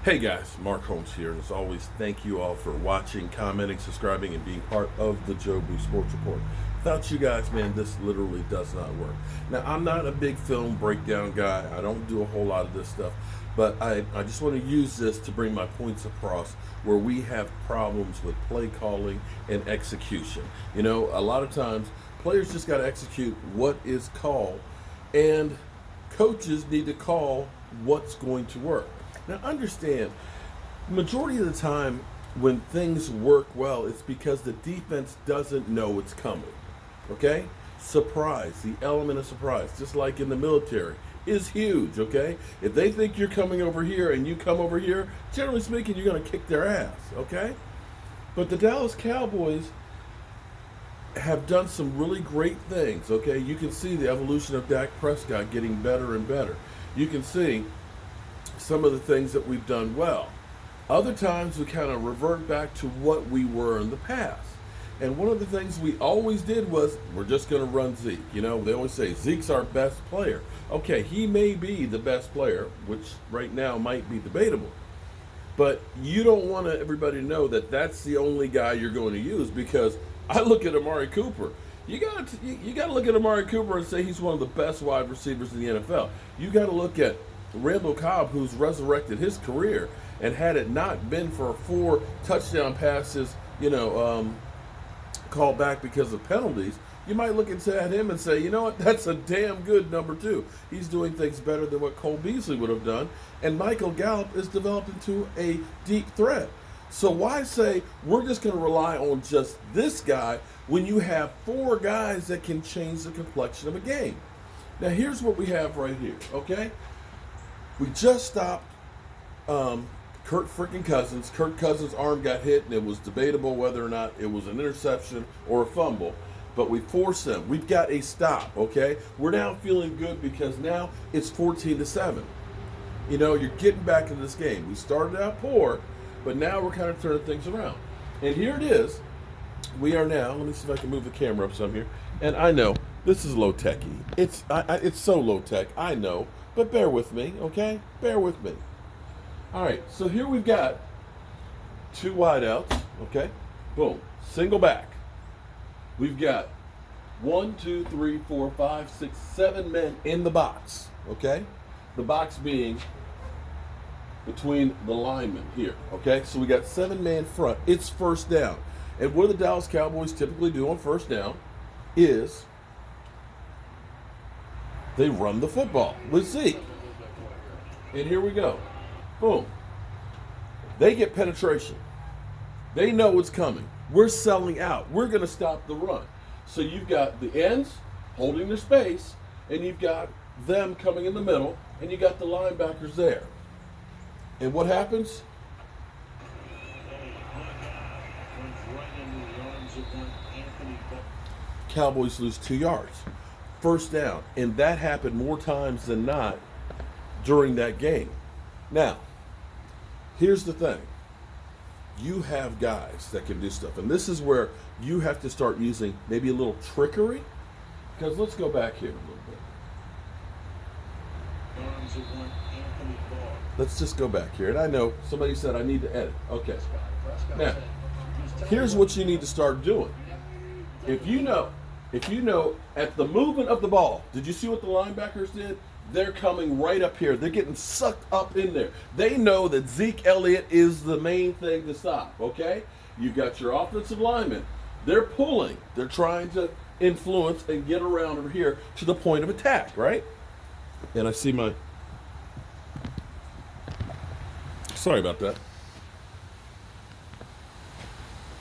Hey guys, Mark Holmes here, and as always, thank you all for watching, commenting, subscribing, and being part of the Joe Boo Sports Report. Without you guys, man, this literally does not work. Now, I'm not a big film breakdown guy. I don't do a whole lot of this stuff, but I just want to use this to bring my points across where we have problems with play calling and execution. You know, a lot of times, players just got to execute what is called, and coaches need to call what's going to work. Now understand, majority of the time when things work well, it's because the defense doesn't know it's coming. Okay? Surprise, the element of surprise, just like in the military, is huge, okay? If they think you're coming over here and you come over here, generally speaking, you're going to kick their ass, okay? But the Dallas Cowboys have done some really great things, okay? You can see the evolution of Dak Prescott getting better and better. You can see some of the things that we've done well. Other times we kind of revert back to what we were in the past. And one of the things we always did was, we're just going to run Zeke. You know, they always say Zeke's our best player. Okay, he may be the best player, which right now might be debatable. But you don't want everybody to know that that's the only guy you're going to use, because I look at Amari Cooper. You got to look at Amari Cooper and say he's one of the best wide receivers in the NFL. You got to look at Randall Cobb, who's resurrected his career, and had it not been for 4 touchdown passes, called back because of penalties, you might look at him and say, you know what, that's a damn good number 2. He's doing things better than what Cole Beasley would have done, and Michael Gallup is developed into a deep threat. So why say we're just going to rely on just this guy when you have 4 guys that can change the complexion of a game? Now here's what we have right here, okay? We just stopped Kirk freaking Cousins. Kirk Cousins' arm got hit, and it was debatable whether or not it was an interception or a fumble. But we forced them. We've got a stop, okay? We're now feeling good because now it's 14-7. You know, you're getting back into this game. We started out poor, but now we're kind of turning things around. And here it is. We are now, let me see if I can move the camera up some here. And I know, this is low-techy. It's so low-tech, I know. But bear with me, okay? Bear with me. All right, so here we've got 2 wideouts, okay? Boom, single back. We've got 1, 2, 3, 4, 5, 6, 7 men in the box, okay? The box being between the linemen here, okay? So we got 7-man front. It's first down. And what do the Dallas Cowboys typically do on first down is they run the football with Zeke. And here we go. Boom. They get penetration. They know what's coming. We're selling out. We're going to stop the run. So you've got the ends holding their space, and you've got them coming in the middle, and you got the linebackers there. And what happens? Cowboys lose 2 yards. First down. And that happened more times than not during that game. Now, here's the thing. You have guys that can do stuff. And this is where you have to start using maybe a little trickery. Because let's go back here a little bit. Let's just go back here. And I know somebody said I need to edit. Okay. Now, here's what you need to start doing. If you know at the movement of the ball, did you see what the linebackers did? They're coming right up here. They're getting sucked up in there. They know that Zeke Elliott is the main thing to stop, okay? You've got your offensive linemen. They're pulling. They're trying to influence and get around over here to the point of attack, right? And I see my... Sorry about that.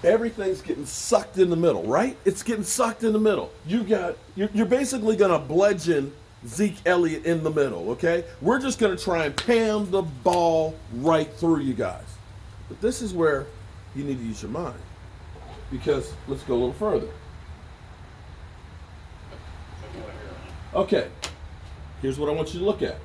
Everything's getting sucked in the middle, right? It's getting sucked in the middle. You're basically going to bludgeon Zeke Elliott in the middle, okay? We're just going to try and pam the ball right through you guys. But this is where you need to use your mind. Because let's go a little further. Okay, here's what I want you to look at.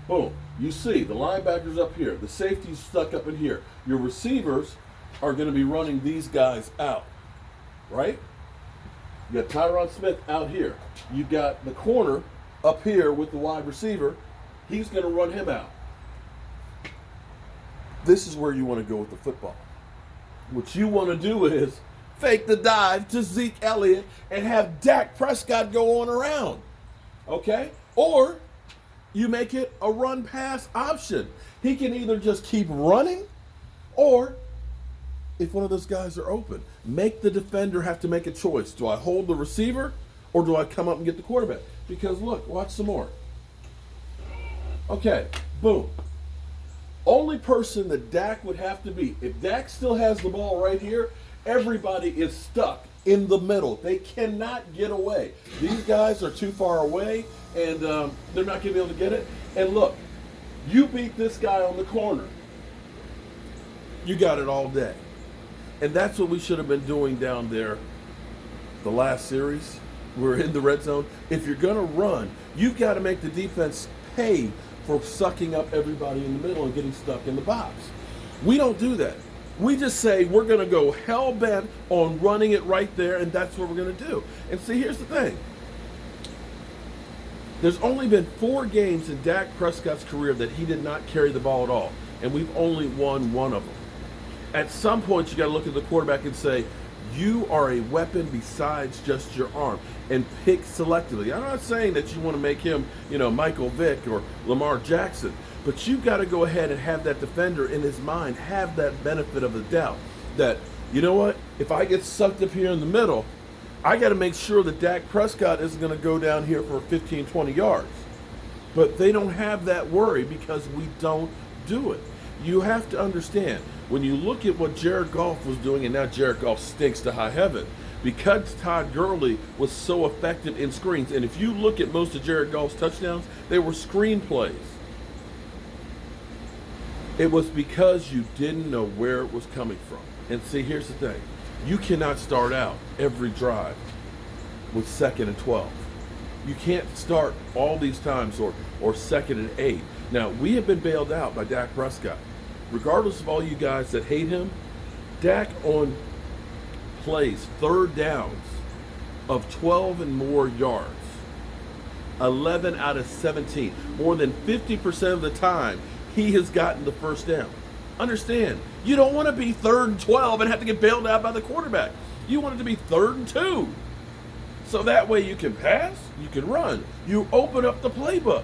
Boom. You see the linebackers up here. The safety's stuck up in here. Your receivers are going to be running these guys out, right? You got Tyron Smith out here. You got the corner up here with the wide receiver. He's going to run him out. This is where you want to go with the football. What you want to do is fake the dive to Zeke Elliott and have Dak Prescott go on around. Okay? Or you make it a run pass option. He can either just keep running, or if one of those guys are open, make the defender have to make a choice. Do I hold the receiver or do I come up and get the quarterback? Because look, watch some more. Okay, boom. Only person that Dak would have to beat, if Dak still has the ball right here, everybody is stuck in the middle. They cannot get away. These guys are too far away, and they're not going to be able to get it. And look, you beat this guy on the corner. You got it all day. And that's what we should have been doing down there the last series. We're in the red zone. If you're going to run, you've got to make the defense pay for sucking up everybody in the middle and getting stuck in the box. We don't do that. We just say we're going to go hell-bent on running it right there, and that's what we're going to do. And see, here's the thing. There's only been 4 games in Dak Prescott's career that he did not carry the ball at all, and we've only won 1 of them. At some point, you got to look at the quarterback and say, you are a weapon besides just your arm, and pick selectively. I'm not saying that you want to make him, Michael Vick or Lamar Jackson, but you've got to go ahead and have that defender in his mind have that benefit of the doubt that, you know what, if I get sucked up here in the middle, I got to make sure that Dak Prescott isn't going to go down here for 15, 20 yards. But they don't have that worry because we don't do it. You have to understand, when you look at what Jared Goff was doing, and now Jared Goff stinks to high heaven, because Todd Gurley was so effective in screens. And if you look at most of Jared Goff's touchdowns, they were screen plays. It was because you didn't know where it was coming from. And see, here's the thing. You cannot start out every drive with 2nd and 12. You can't start all these times or 2nd and 8. Now, we have been bailed out by Dak Prescott. Regardless of all you guys that hate him, Dak on plays 3rd downs of 12 and more yards, 11 out of 17. More than 50% of the time, he has gotten the 1st down. Understand, you don't want to be 3rd and 12 and have to get bailed out by the quarterback. You want it to be 3rd and 2. So that way you can pass, you can run. You open up the playbook.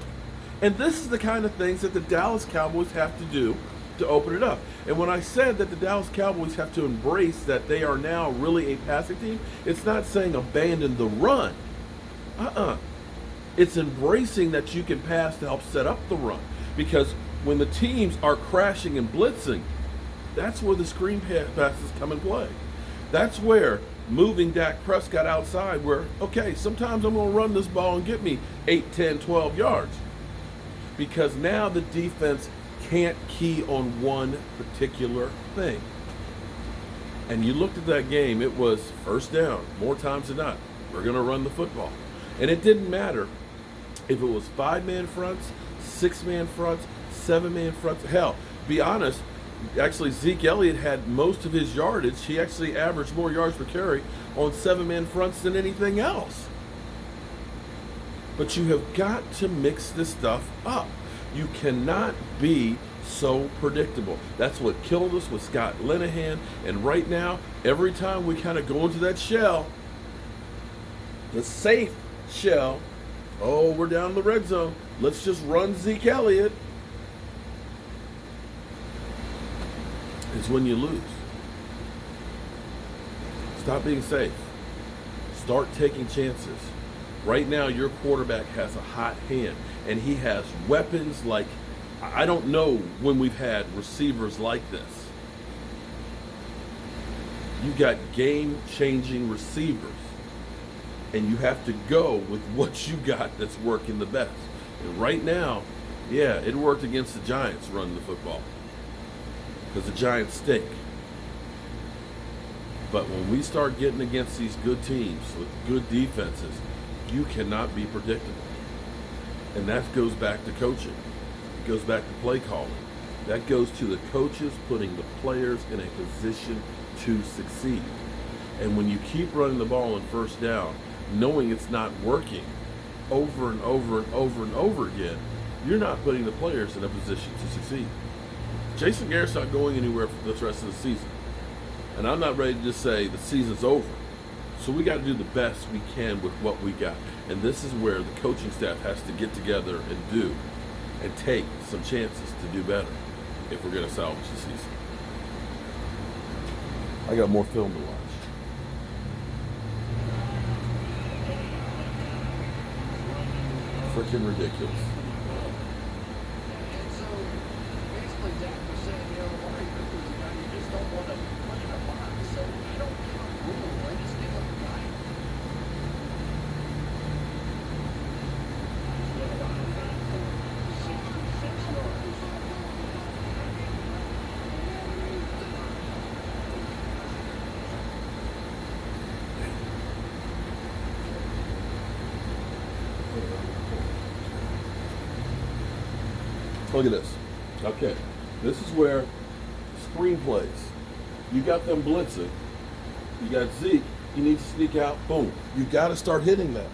And this is the kind of things that the Dallas Cowboys have to do to open it up. And when I said that the Dallas Cowboys have to embrace that they are now really a passing team, it's not saying abandon the run. It's embracing that you can pass to help set up the run. Because when the teams are crashing and blitzing, that's where the screen passes come in play. That's where moving Dak Prescott outside where, okay, sometimes I'm going to run this ball and get me 8, 10, 12 yards. Because now the defense can't key on one particular thing. And you looked at that game, it was 1st down, more times than not. We're going to run the football. And it didn't matter if it was 5-man fronts, 6-man fronts, 7-man fronts. Hell, be honest, actually Zeke Elliott had most of his yardage. He actually averaged more yards per carry on 7-man fronts than anything else. But you have got to mix this stuff up. You cannot be so predictable. That's what killed us with Scott Linehan. And right now, every time we kind of go into that shell, the safe shell, oh, we're down in the red zone, let's just run Zeke Elliott, is when you lose. Stop being safe. Start taking chances. Right now, your quarterback has a hot hand, and he has weapons like, I don't know when we've had receivers like this. You got game-changing receivers, and you have to go with what you got that's working the best. And right now, yeah, it worked against the Giants running the football because the Giants stink. But when we start getting against these good teams with good defenses, you cannot be predictable. And that goes back to coaching. It goes back to play calling. That goes to the coaches putting the players in a position to succeed. And when you keep running the ball on 1st down, knowing it's not working over and over and over and over again, you're not putting the players in a position to succeed. Jason Garrett's not going anywhere for this rest of the season. And I'm not ready to just say the season's over. So we got to do the best we can with what we got. And this is where the coaching staff has to get together and take some chances to do better if we're going to salvage the season. I got more film to watch. Freaking ridiculous. And so basically, Dak was saying, Amari Cooper is a guy you just don't want to put in a box. So I don't give a rule. I just give up a guy. Look at this. Okay. This is where screenplays. You got them blitzing. You got Zeke. He needs to sneak out. Boom. You got to start hitting that.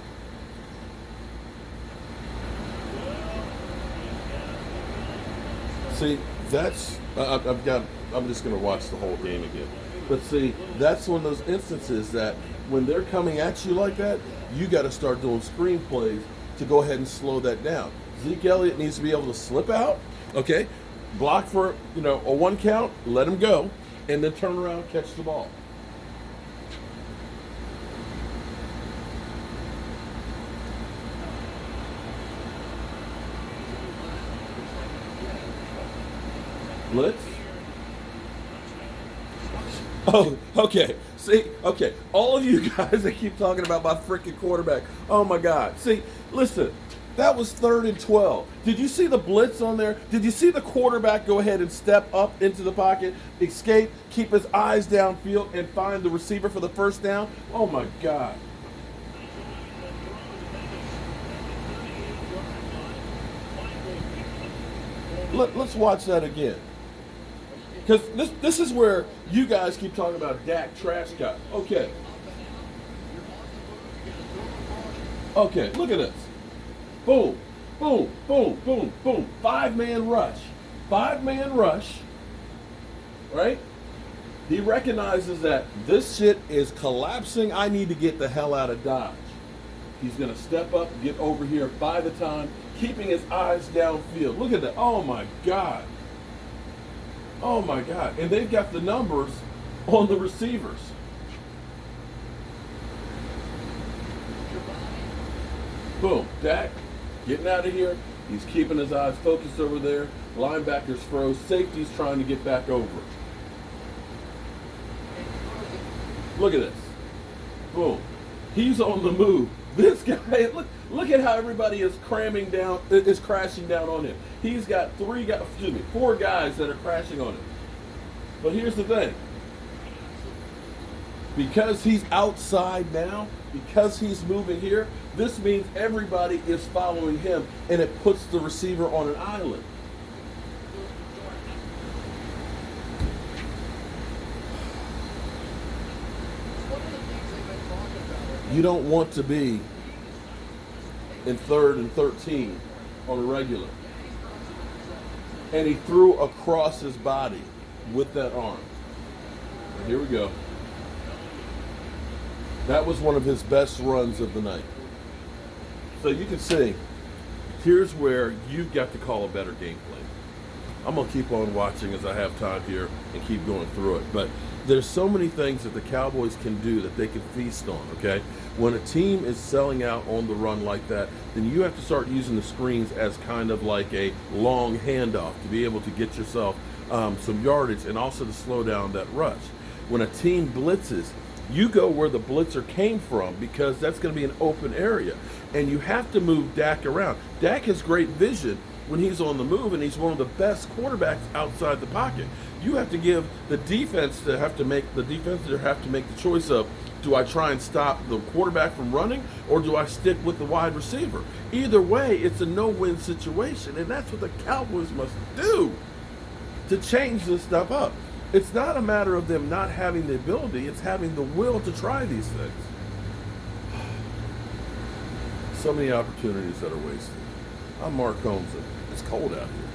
See, that's I'm just going to watch the whole game again. But see, that's one of those instances that when they're coming at you like that, you got to start doing screenplays to go ahead and slow that down. Zeke Elliott needs to be able to slip out, okay, block for a 1 count, let him go, and then turn around, catch the ball. Blitz. Oh, okay. See, okay. All of you guys that keep talking about my freaking quarterback. Oh my God. See, listen. That was 3rd and 12. Did you see the blitz on there? Did you see the quarterback go ahead and step up into the pocket, escape, keep his eyes downfield, and find the receiver for the first down? Oh my God. Let's watch that again. Because this is where you guys keep talking about Dak trash cut. Okay. Okay, look at this. Boom, boom, boom, boom, boom. 5-man rush. 5-man rush. Right? He recognizes that this shit is collapsing. I need to get the hell out of Dodge. He's going to step up, get over here by the time, keeping his eyes downfield. Look at that. Oh, my God. Oh, my God. And they've got the numbers on the receivers. Boom. Dak getting out of here. He's keeping his eyes focused over there. Linebackers froze. Safety's trying to get back over. Look at this. Boom. He's on the move. This guy, look at how everybody is crashing down on him. He's got 4 guys that are crashing on him. But here's the thing. Because he's outside now, because he's moving here, this means everybody is following him, and it puts the receiver on an island. You don't want to be in 3rd and 13 on a regular. And he threw across his body with that arm. And here we go. That was one of his best runs of the night. So you can see, here's where you've got to call a better game plan. I'm going to keep on watching as I have time here and keep going through it. But there's so many things that the Cowboys can do that they can feast on, okay? When a team is selling out on the run like that, then you have to start using the screens as kind of like a long handoff to be able to get yourself some yardage and also to slow down that rush. When a team blitzes, you go where the blitzer came from because that's going to be an open area. And you have to move Dak around. Dak has great vision when he's on the move, and he's one of the best quarterbacks outside the pocket. You have to give the defense to have to make the choice of, do I try and stop the quarterback from running, or do I stick with the wide receiver? Either way, it's a no-win situation, and that's what the Cowboys must do to change this stuff up. It's not a matter of them not having the ability, it's having the will to try these things. So many opportunities that are wasted. I'm Mark Holmes. It's cold out here.